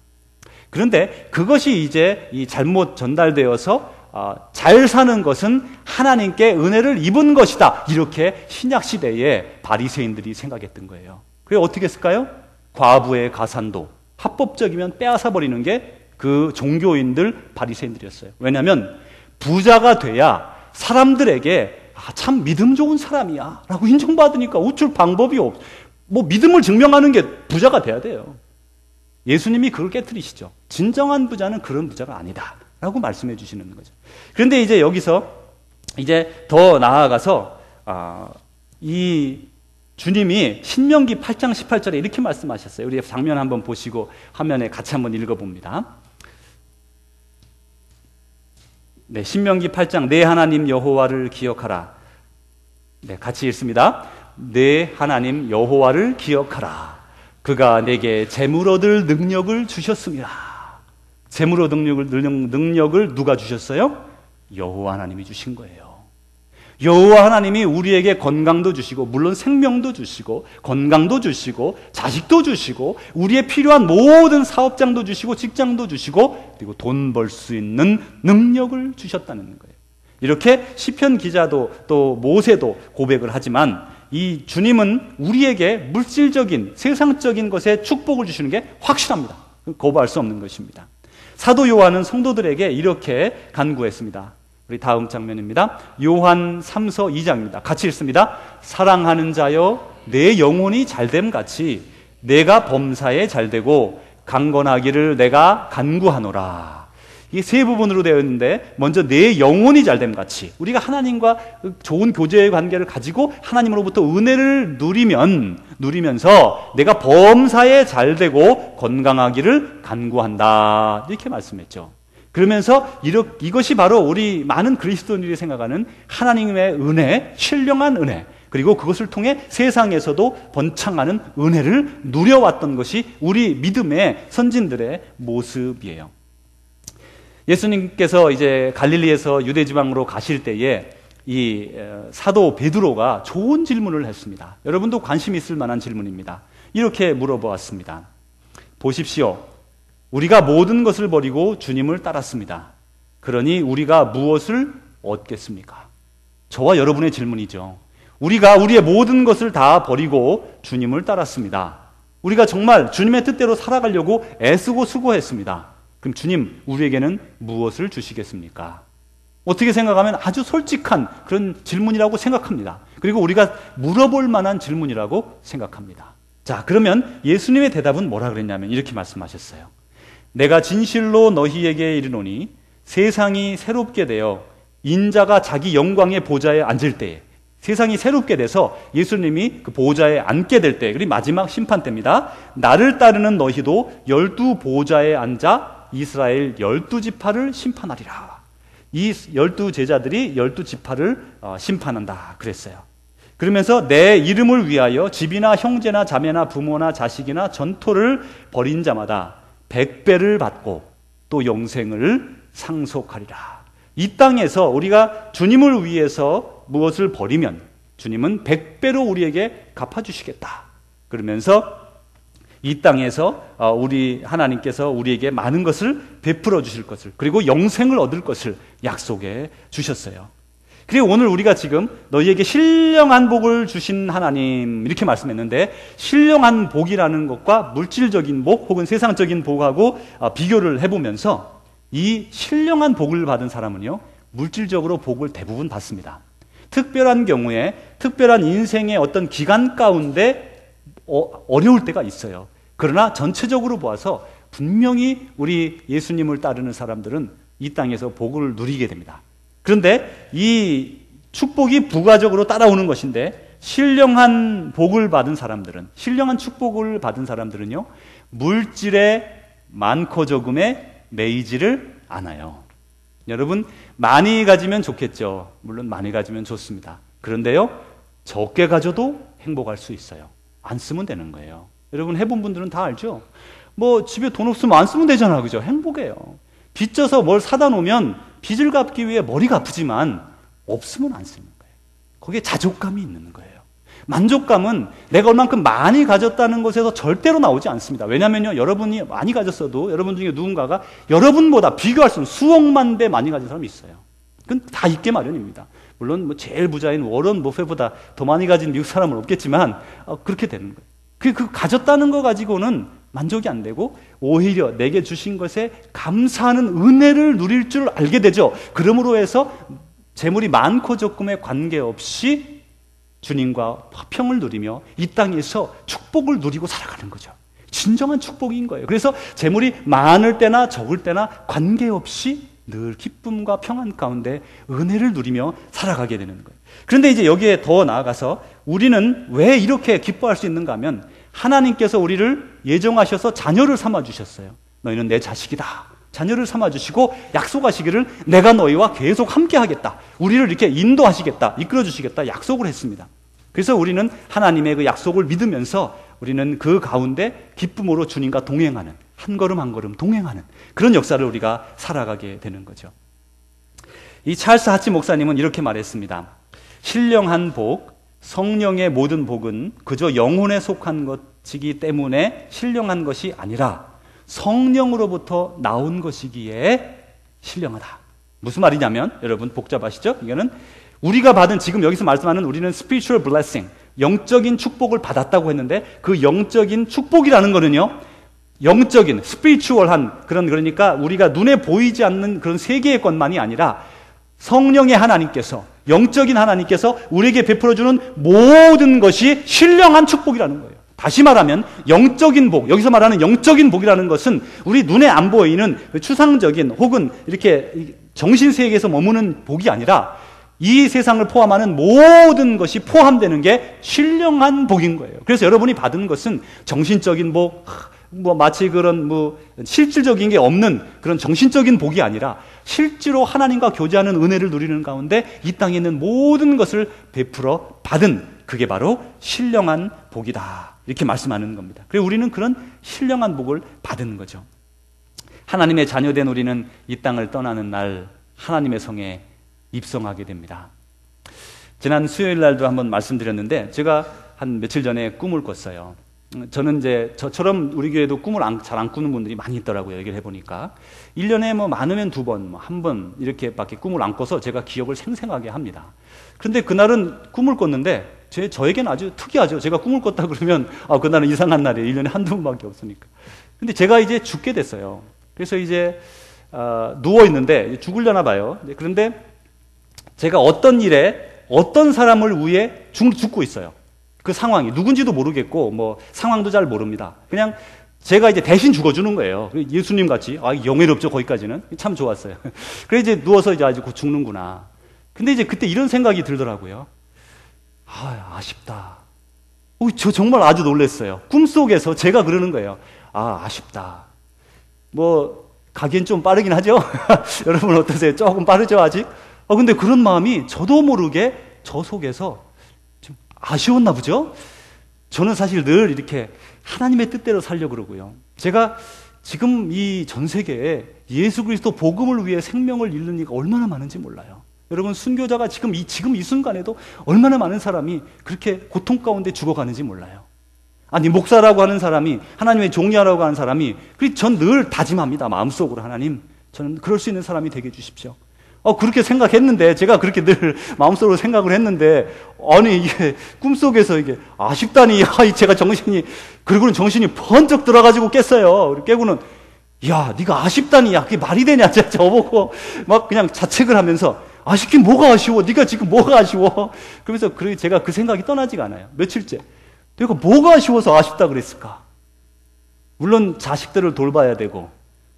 그런데 그것이 이제 이 잘못 전달되어서 잘 사는 것은 하나님께 은혜를 입은 것이다, 이렇게 신약시대에 바리새인들이 생각했던 거예요. 그래서 어떻게 했을까요? 과부의 가산도 합법적이면 빼앗아버리는 게 그 종교인들 바리새인들이었어요. 왜냐하면 부자가 돼야 사람들에게 참 믿음 좋은 사람이야 라고 인정받으니까 어쩔 방법이 믿음을 증명하는 게 부자가 돼야 돼요. 예수님이 그걸 깨트리시죠. 진정한 부자는 그런 부자가 아니다 라고 말씀해 주시는 거죠. 그런데 이제 여기서 이제 더 나아가서 이 주님이 신명기 8장 18절에 이렇게 말씀하셨어요. 우리 장면 한번 보시고 화면에 같이 한번 읽어봅니다. 네, 신명기 8장 내 하나님 여호와를 기억하라. 네, 같이 읽습니다. 내 하나님 여호와를 기억하라. 그가 내게 재물 얻을 능력을 주셨습니다. 재물 얻을 능력을 누가 주셨어요? 여호와 하나님이 주신 거예요. 여호와 하나님이 우리에게 건강도 주시고, 물론 생명도 주시고, 건강도 주시고, 자식도 주시고, 우리의 필요한 모든 사업장도 주시고, 직장도 주시고, 그리고 돈 벌 수 있는 능력을 주셨다는 거예요. 이렇게 시편 기자도 또 모세도 고백을 하지만 이 주님은 우리에게 물질적인 세상적인 것에 축복을 주시는 게 확실합니다. 거부할 수 없는 것입니다. 사도 요한은 성도들에게 이렇게 간구했습니다. 우리 다음 장면입니다. 요한 3서 2장입니다. 같이 읽습니다. 사랑하는 자여, 내 영혼이 잘됨 같이 내가 범사에 잘되고 강건하기를 내가 간구하노라. 이게 세 부분으로 되어 있는데, 먼저 내 영혼이 잘됨 같이, 우리가 하나님과 좋은 교제의 관계를 가지고 하나님으로부터 은혜를 누리면서 내가 범사에 잘되고 건강하기를 간구한다, 이렇게 말씀했죠. 그러면서 이것이 바로 우리 많은 그리스도인들이 생각하는 하나님의 은혜, 신령한 은혜, 그리고 그것을 통해 세상에서도 번창하는 은혜를 누려왔던 것이 우리 믿음의 선진들의 모습이에요. 예수님께서 이제 갈릴리에서 유대 지방으로 가실 때에 이 사도 베드로가 좋은 질문을 했습니다. 여러분도 관심 있을 만한 질문입니다. 이렇게 물어보았습니다. 보십시오. 우리가 모든 것을 버리고 주님을 따랐습니다. 그러니 우리가 무엇을 얻겠습니까? 저와 여러분의 질문이죠. 우리가 우리의 모든 것을 다 버리고 주님을 따랐습니다. 우리가 정말 주님의 뜻대로 살아가려고 애쓰고 수고했습니다. 그럼 주님, 우리에게는 무엇을 주시겠습니까? 어떻게 생각하면 아주 솔직한 그런 질문이라고 생각합니다. 그리고 우리가 물어볼 만한 질문이라고 생각합니다. 자, 그러면 예수님의 대답은 뭐라 그랬냐면 이렇게 말씀하셨어요. 내가 진실로 너희에게 이르노니 세상이 새롭게 되어 인자가 자기 영광의 보좌에 앉을 때에, 세상이 새롭게 돼서 예수님이 그 보좌에 앉게 될 때, 그리고 마지막 심판 때입니다. 나를 따르는 너희도 12 보좌에 앉아 이스라엘 12지파를 심판하리라. 이 12 제자들이 12지파를 심판한다 그랬어요. 그러면서 내 이름을 위하여 집이나 형제나 자매나 부모나 자식이나 전토를 벌인 자마다 100배를 받고 또 영생을 상속하리라. 이 땅에서 우리가 주님을 위해서 무엇을 버리면 주님은 100배로 우리에게 갚아주시겠다. 그러면서 이 땅에서 우리 하나님께서 우리에게 많은 것을 베풀어 주실 것을, 그리고 영생을 얻을 것을 약속해 주셨어요. 그리고 오늘 우리가 지금 너희에게 신령한 복을 주신 하나님, 이렇게 말씀했는데, 신령한 복이라는 것과 물질적인 복 혹은 세상적인 복하고 비교를 해보면서 이 신령한 복을 받은 사람은요, 물질적으로 복을 대부분 받습니다. 특별한 경우에 특별한 인생의 어떤 기간 가운데 어려울 때가 있어요. 그러나 전체적으로 보아서 분명히 우리 예수님을 따르는 사람들은 이 땅에서 복을 누리게 됩니다. 그런데 이 축복이 부가적으로 따라오는 것인데, 신령한 복을 받은 사람들은, 신령한 축복을 받은 사람들은요, 물질의 많고 적음에 매이지를 않아요. 여러분, 많이 가지면 좋겠죠. 물론 많이 가지면 좋습니다. 그런데요, 적게 가져도 행복할 수 있어요. 안 쓰면 되는 거예요. 여러분 해본 분들은 다 알죠? 뭐 집에 돈 없으면 안 쓰면 되잖아, 그죠? 행복해요. 빚져서 뭘 사다 놓으면 빚을 갚기 위해 머리가 아프지만 없으면 안 쓰는 거예요. 거기에 자족감이 있는 거예요. 만족감은 내가 얼만큼 많이 가졌다는 것에서 절대로 나오지 않습니다. 왜냐면요, 여러분이 많이 가졌어도 여러분 중에 누군가가 여러분보다 비교할 수 없는 수억만 배 많이 가진 사람이 있어요. 그건 다 있게 마련입니다. 물론 뭐 제일 부자인 워런 버핏보다 더 많이 가진 미국 사람은 없겠지만 그렇게 되는 거예요. 그 가졌다는 거 가지고는 만족이 안 되고 오히려 내게 주신 것에 감사하는 은혜를 누릴 줄 알게 되죠. 그러므로 해서 재물이 많고 적음에 관계없이 주님과 화평을 누리며 이 땅에서 축복을 누리고 살아가는 거죠. 진정한 축복인 거예요. 그래서 재물이 많을 때나 적을 때나 관계없이 늘 기쁨과 평안 가운데 은혜를 누리며 살아가게 되는 거예요. 그런데 이제 여기에 더 나아가서 우리는 왜 이렇게 기뻐할 수 있는가 하면, 하나님께서 우리를 예정하셔서 자녀를 삼아주셨어요. 너희는 내 자식이다. 자녀를 삼아주시고 약속하시기를 내가 너희와 계속 함께 하겠다. 우리를 이렇게 인도하시겠다. 이끌어주시겠다. 약속을 했습니다. 그래서 우리는 하나님의 그 약속을 믿으면서 우리는 그 가운데 기쁨으로 주님과 동행하는, 한 걸음 한 걸음 동행하는 그런 역사를 우리가 살아가게 되는 거죠. 이 찰스 하치 목사님은 이렇게 말했습니다. 신령한 복, 성령의 모든 복은 그저 영혼에 속한 것이기 때문에 신령한 것이 아니라 성령으로부터 나온 것이기에 신령하다. 무슨 말이냐면, 여러분 복잡하시죠? 이거는 우리가 받은, 지금 여기서 말씀하는 우리는 spiritual blessing, 영적인 축복을 받았다고 했는데, 그 영적인 축복이라는 거는요, 영적인 스피리추얼한 그런, 그러니까 우리가 눈에 보이지 않는 그런 세계의 것만이 아니라 성령의 하나님께서, 영적인 하나님께서 우리에게 베풀어주는 모든 것이 신령한 축복이라는 거예요. 다시 말하면 영적인 복, 여기서 말하는 영적인 복이라는 것은 우리 눈에 안 보이는 추상적인 혹은 이렇게 정신세계에서 머무는 복이 아니라 이 세상을 포함하는 모든 것이 포함되는 게 신령한 복인 거예요. 그래서 여러분이 받은 것은 정신적인 복, 뭐 마치 그런 뭐 실질적인 게 없는 그런 정신적인 복이 아니라 실제로 하나님과 교제하는 은혜를 누리는 가운데 이 땅에 있는 모든 것을 베풀어 받은, 그게 바로 신령한 복이다. 이렇게 말씀하는 겁니다. 그래서 우리는 그런 신령한 복을 받은 거죠. 하나님의 자녀된 우리는 이 땅을 떠나는 날 하나님의 성에 입성하게 됩니다. 지난 수요일 날도 한번 말씀드렸는데, 제가 한 며칠 전에 꿈을 꿨어요. 저는 이제 저처럼 우리 교회도 꿈을 잘 안 꾸는 분들이 많이 있더라고요. 얘기를 해보니까 1년에 뭐 많으면 2번, 뭐 1번 이렇게밖에 꿈을 안 꿔서 제가 기억을 생생하게 합니다. 그런데 그날은 꿈을 꿨는데 저에게는 아주 특이하죠. 제가 꿈을 꿨다 그러면 그날은 이상한 날이에요. 1년에 한두 번밖에 없으니까. 근데 제가 이제 죽게 됐어요. 그래서 이제 누워 있는데 죽으려나 봐요. 그런데 제가 어떤 일에 어떤 사람을 위해 죽고 있어요. 그 상황이 누군지도 모르겠고 뭐 상황도 잘 모릅니다. 그냥 제가 이제 대신 죽어주는 거예요. 예수님 같이. 영예롭죠. 거기까지는 참 좋았어요. 그래 이제 누워서 이제 아직 곧 죽는구나. 근데 이제 그때 이런 생각이 들더라고요. 아쉽다. 저 정말 아주 놀랐어요. 꿈속에서 제가 그러는 거예요. 아쉽다. 뭐 가기엔 좀 빠르긴 하죠. 여러분 어떠세요? 조금 빠르죠 아직? 근데 그런 마음이 저도 모르게 저 속에서 좀 아쉬웠나 보죠? 저는 사실 늘 이렇게 하나님의 뜻대로 살려고 그러고요. 제가 지금 이 전 세계에 예수 그리스도 복음을 위해 생명을 잃는 이가 얼마나 많은지 몰라요. 여러분 순교자가 지금 이 순간에도 얼마나 많은 사람이 그렇게 고통 가운데 죽어가는지 몰라요. 아니 목사라고 하는 사람이, 하나님의 종이라고 하는 사람이, 전 늘 다짐합니다. 마음속으로 하나님, 저는 그럴 수 있는 사람이 되게 해주십시오. 그렇게 생각했는데, 제가 그렇게 늘 마음속으로 생각을 했는데, 아니 이게 꿈속에서 이게 아쉽다니, 제가 그리고는 정신이 번쩍 들어가지고 깼어요. 깨고는 네가 아쉽다니, 그게 말이 되냐, 저보고 막 그냥 자책을 하면서, 아쉽긴 뭐가 아쉬워? 네가 지금 뭐가 아쉬워? 그러면서 제가 그 생각이 떠나지가 않아요. 며칠째. 내가 뭐가 아쉬워서 아쉽다 그랬을까? 물론 자식들을 돌봐야 되고,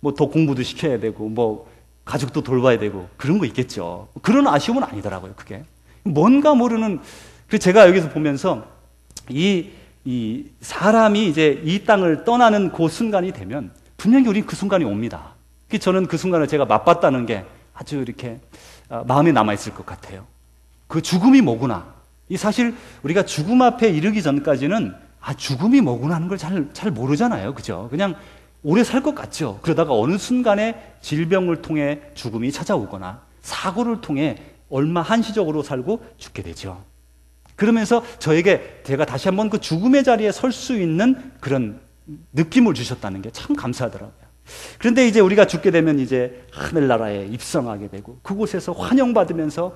뭐 더 공부도 시켜야 되고, 뭐 가족도 돌봐야 되고 그런 거 있겠죠. 그런 아쉬움은 아니더라고요. 그게 뭔가 모르는, 그래서 제가 여기서 보면서 이 사람이 이제 이 땅을 떠나는 그 순간이 되면 분명히 우리 그 순간이 옵니다. 저는 그 순간을 제가 맛봤다는 게 아주 이렇게 마음에 남아있을 것 같아요. 그 죽음이 뭐구나. 이 사실 우리가 죽음 앞에 이르기 전까지는 죽음이 뭐구나 하는 걸 잘 모르잖아요. 그죠? 그냥 오래 살 것 같죠. 그러다가 어느 순간에 질병을 통해 죽음이 찾아오거나 사고를 통해 얼마 한시적으로 살고 죽게 되죠. 그러면서 제가 다시 한번 그 죽음의 자리에 설 수 있는 그런 느낌을 주셨다는 게 참 감사하더라고요. 그런데 이제 우리가 죽게 되면 이제 하늘나라에 입성하게 되고 그곳에서 환영받으면서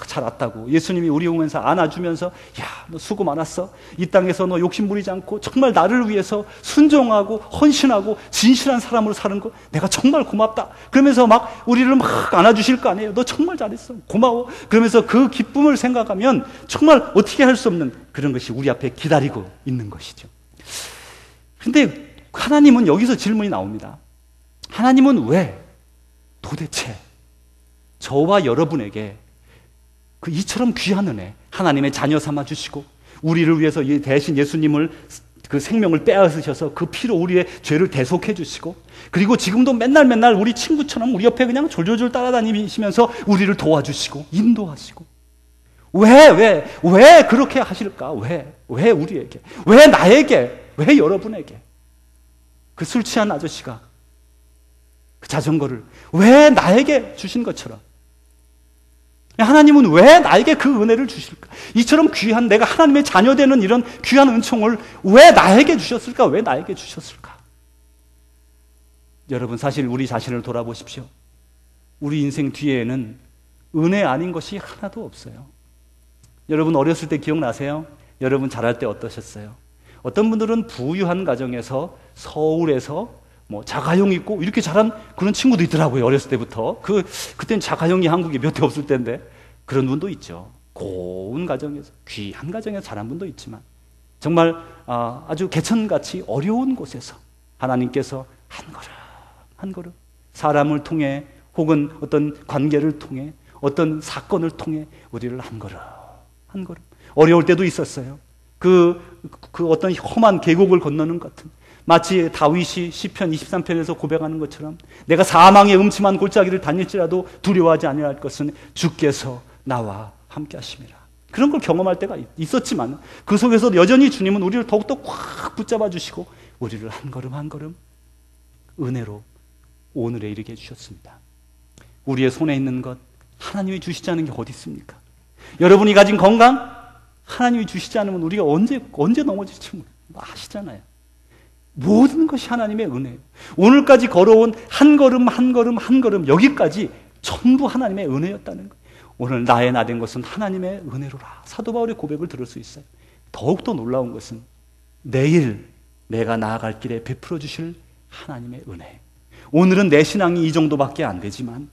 잘 왔다고 예수님이 우리 오면서 안아주면서 야, 너 수고 많았어. 이 땅에서 너 욕심 부리지 않고 정말 나를 위해서 순종하고 헌신하고 진실한 사람으로 사는 거 내가 정말 고맙다. 그러면서 막 우리를 막 안아주실 거 아니에요. 너 정말 잘했어. 고마워. 그러면서 그 기쁨을 생각하면 정말 어떻게 할 수 없는 그런 것이 우리 앞에 기다리고 있는 것이죠. 근데 하나님은 여기서 질문이 나옵니다. 하나님은 왜 도대체 저와 여러분에게 그 이처럼 귀한 은혜, 하나님의 자녀 삼아 주시고 우리를 위해서 대신 예수님을 그 생명을 빼앗으셔서 그 피로 우리의 죄를 대속해 주시고 그리고 지금도 맨날 우리 친구처럼 우리 옆에 그냥 졸졸졸 따라다니시면서 우리를 도와주시고 인도하시고 왜 그렇게 하실까? 왜 우리에게? 왜 나에게? 왜 여러분에게? 그 술 취한 아저씨가 그 자전거를 왜 나에게 주신 것처럼 하나님은 왜 나에게 그 은혜를 주실까? 이처럼 귀한 내가 하나님의 자녀되는 이런 귀한 은총을 왜 나에게 주셨을까? 왜 나에게 주셨을까? 여러분 사실 우리 자신을 돌아보십시오. 우리 인생 뒤에는 은혜 아닌 것이 하나도 없어요. 여러분 어렸을 때 기억나세요? 여러분 자랄 때 어떠셨어요? 어떤 분들은 부유한 가정에서 서울에서 자가용 있고 이렇게 자란 그런 친구도 있더라고요. 어렸을 때부터. 그때는 자가용이 한국에 몇 대 없을 때인데 그런 분도 있죠. 고운 가정에서 귀한 가정에서 자란 분도 있지만 정말 아주 개천같이 어려운 곳에서 하나님께서 한 걸음 사람을 통해 혹은 어떤 관계를 통해 어떤 사건을 통해 우리를 한 걸음 어려울 때도 있었어요. 그 어떤 험한 계곡을 건너는 것 같은 마치 다윗이 시편 23편에서 고백하는 것처럼 내가 사망의 음침한 골짜기를 다닐지라도 두려워하지 아니할 것은 주께서 나와 함께 하심이라. 그런 걸 경험할 때가 있었지만 그 속에서 여전히 주님은 우리를 더욱더 꽉 붙잡아 주시고 우리를 한 걸음 은혜로 오늘에 이르게 해주셨습니다. 우리의 손에 있는 것 하나님이 주시지 않은 게 어디 있습니까? 여러분이 가진 건강 하나님이 주시지 않으면 우리가 언제 넘어질지 아시잖아요. 모든 것이 하나님의 은혜예요. 오늘까지 걸어온 한 걸음 여기까지 전부 하나님의 은혜였다는 거예요. 오늘 나의 나 된 것은 하나님의 은혜로라. 사도 바울의 고백을 들을 수 있어요. 더욱더 놀라운 것은 내일 내가 나아갈 길에 베풀어 주실 하나님의 은혜. 오늘은 내 신앙이 이 정도밖에 안 되지만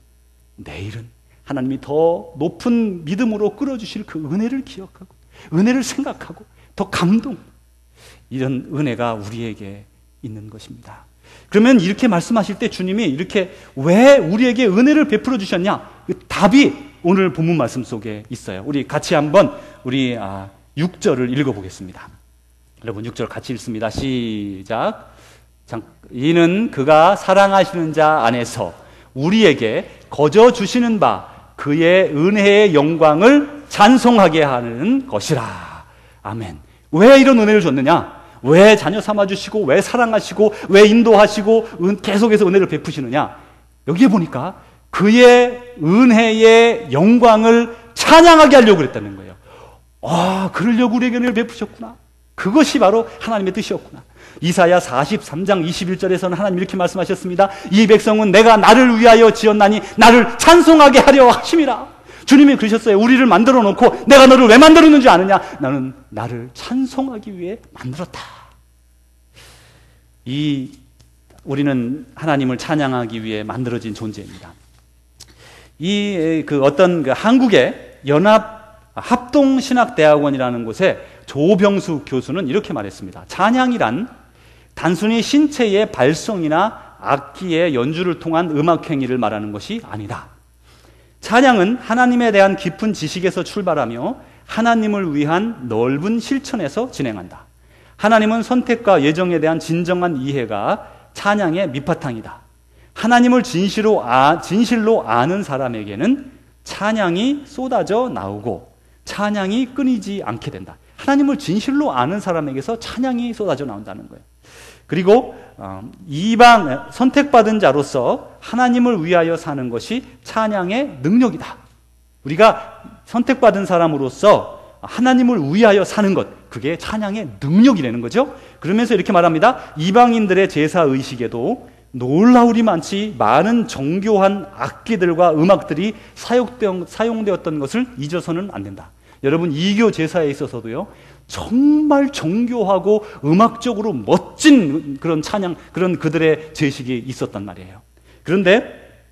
내일은 하나님이 더 높은 믿음으로 끌어주실 그 은혜를 기억하고 은혜를 생각하고 더 감동, 이런 은혜가 우리에게 있는 것입니다. 그러면 이렇게 말씀하실 때 주님이 이렇게 왜 우리에게 은혜를 베풀어 주셨냐? 그 답이 오늘 본문 말씀 속에 있어요. 우리 같이 한번 우리 6절을 읽어보겠습니다. 여러분 6절 같이 읽습니다. 시작. 이는 그가 사랑하시는 자 안에서 우리에게 거저 주시는 바 그의 은혜의 영광을 찬송하게 하는 것이라. 아멘. 왜 이런 은혜를 줬느냐? 왜 자녀 삼아주시고 왜 사랑하시고 왜 인도하시고 계속해서 은혜를 베푸시느냐? 여기에 보니까 그의 은혜의 영광을 찬양하게 하려고 그랬다는 거예요. 그러려고 우리에게 은혜를 베푸셨구나. 그것이 바로 하나님의 뜻이었구나. 이사야 43장 21절에서는 하나님 이렇게 말씀하셨습니다. 이 백성은 내가 나를 위하여 지었나니 나를 찬송하게 하려 하심이라. 주님이 그러셨어요. 우리를 만들어 놓고 내가 너를 왜 만들었는지 아느냐? 나는 나를 찬송하기 위해 만들었다. 우리는 하나님을 찬양하기 위해 만들어진 존재입니다. 한국의 합동신학대학원이라는 곳에 조병수 교수는 이렇게 말했습니다. 찬양이란 단순히 신체의 발성이나 악기의 연주를 통한 음악 행위를 말하는 것이 아니다. 찬양은 하나님에 대한 깊은 지식에서 출발하며 하나님을 위한 넓은 실천에서 진행한다. 하나님은 선택과 예정에 대한 진정한 이해가 찬양의 밑바탕이다. 하나님을 진실로 아는 사람에게는 찬양이 쏟아져 나오고 찬양이 끊이지 않게 된다. 하나님을 진실로 아는 사람에게서 찬양이 쏟아져 나온다는 거예요. 그리고 선택받은 자로서 하나님을 위하여 사는 것이 찬양의 능력이다. 우리가 선택받은 사람으로서 하나님을 위하여 사는 것, 그게 찬양의 능력이라는 거죠. 그러면서 이렇게 말합니다. 이방인들의 제사의식에도 놀라울이 많지 많은 정교한 악기들과 음악들이 사용되었던 것을 잊어서는 안 된다. 여러분, 이교 제사에 있어서도요, 정말 정교하고 음악적으로 멋진 그런 찬양, 그런 그들의 제식이 있었단 말이에요. 그런데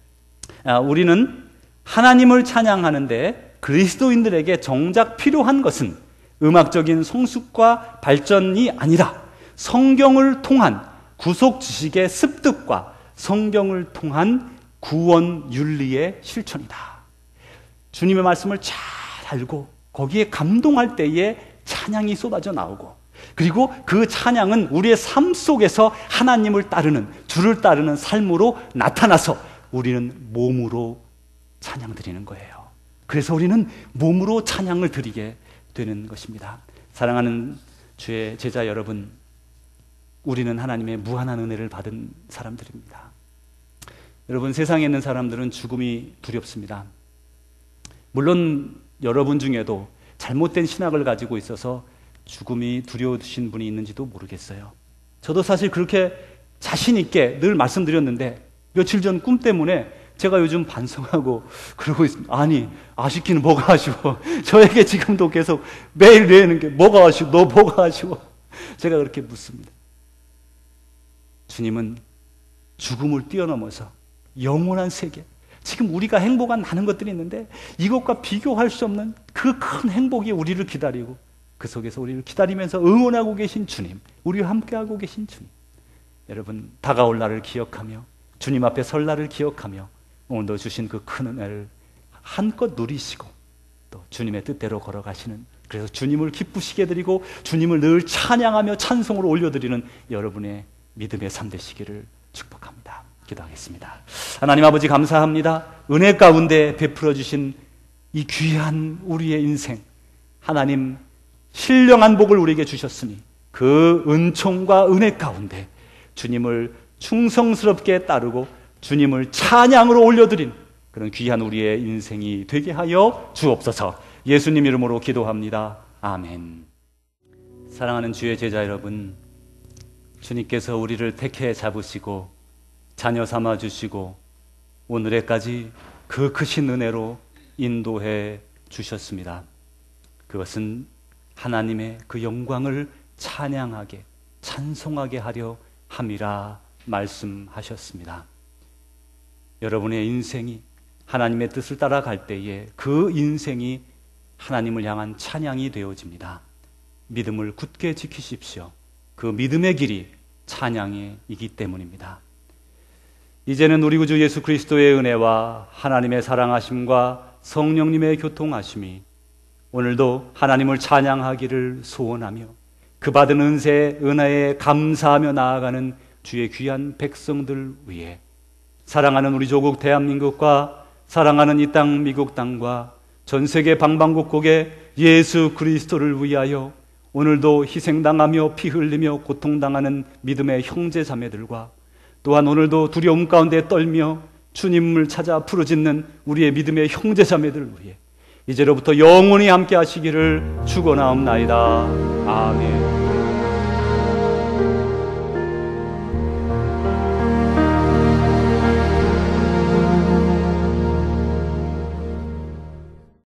우리는 하나님을 찬양하는데 그리스도인들에게 정작 필요한 것은 음악적인 성숙과 발전이 아니라 성경을 통한 구속 지식의 습득과 성경을 통한 구원 윤리의 실천이다. 주님의 말씀을 잘 알고 거기에 감동할 때에 찬양이 쏟아져 나오고, 그리고 그 찬양은 우리의 삶 속에서 하나님을 따르는, 주를 따르는 삶으로 나타나서 우리는 몸으로 찬양 드리는 거예요. 그래서 우리는 몸으로 찬양을 드리게 되는 것입니다. 사랑하는 주의 제자 여러분, 우리는 하나님의 무한한 은혜를 받은 사람들입니다. 여러분, 세상에 있는 사람들은 죽음이 두렵습니다. 물론 여러분 중에도 잘못된 신학을 가지고 있어서 죽음이 두려우신 분이 있는지도 모르겠어요. 저도 사실 그렇게 자신 있게 늘 말씀드렸는데 며칠 전 꿈 때문에 제가 요즘 반성하고 그러고 있습니다. 아니, 아쉽기는 뭐가 아쉬워. 저에게 지금도 계속 매일 내는 게 뭐가 아쉬워, 너 뭐가 아쉬워. 제가 그렇게 묻습니다. 주님은 죽음을 뛰어넘어서 영원한 세계, 지금 우리가 행복한 많은 것들이 있는데 이것과 비교할 수 없는 그 큰 행복이 우리를 기다리고, 그 속에서 우리를 기다리면서 응원하고 계신 주님, 우리와 함께하고 계신 주님, 여러분, 다가올 날을 기억하며 주님 앞에 설 날을 기억하며 오늘도 주신 그 큰 은혜를 한껏 누리시고 또 주님의 뜻대로 걸어가시는, 그래서 주님을 기쁘시게 드리고 주님을 늘 찬양하며 찬송으로 올려드리는 여러분의 믿음의 삶 되시기를 축복합니다. 기도하겠습니다. 하나님 아버지, 감사합니다. 은혜 가운데 베풀어 주신 이 귀한 우리의 인생, 하나님 신령한 복을 우리에게 주셨으니 그 은총과 은혜 가운데 주님을 충성스럽게 따르고 주님을 찬양으로 올려드린 그런 귀한 우리의 인생이 되게 하여 주옵소서. 예수님 이름으로 기도합니다. 아멘. 사랑하는 주의 제자 여러분, 주님께서 우리를 택해 잡으시고 자녀 삼아 주시고 오늘에까지 그 크신 은혜로 인도해 주셨습니다. 그것은 하나님의 그 영광을 찬양하게, 찬송하게 하려 함이라 말씀하셨습니다. 여러분의 인생이 하나님의 뜻을 따라갈 때에 그 인생이 하나님을 향한 찬양이 되어집니다. 믿음을 굳게 지키십시오. 그 믿음의 길이 찬양이기 때문입니다. 이제는 우리 구주 예수 그리스도의 은혜와 하나님의 사랑하심과 성령님의 교통하심이 오늘도 하나님을 찬양하기를 소원하며 그 받은 은혜에 감사하며 나아가는 주의 귀한 백성들 위해, 사랑하는 우리 조국 대한민국과 사랑하는 이 땅 미국 땅과 전 세계 방방곡곡에 예수 그리스도를 위하여 오늘도 희생당하며 피 흘리며 고통당하는 믿음의 형제 자매들과, 또한 오늘도 두려움 가운데 떨며 주님을 찾아 부르짖는 우리의 믿음의 형제 자매들을 위해 이제로부터 영원히 함께 하시기를 축원하옵나이다. 아멘.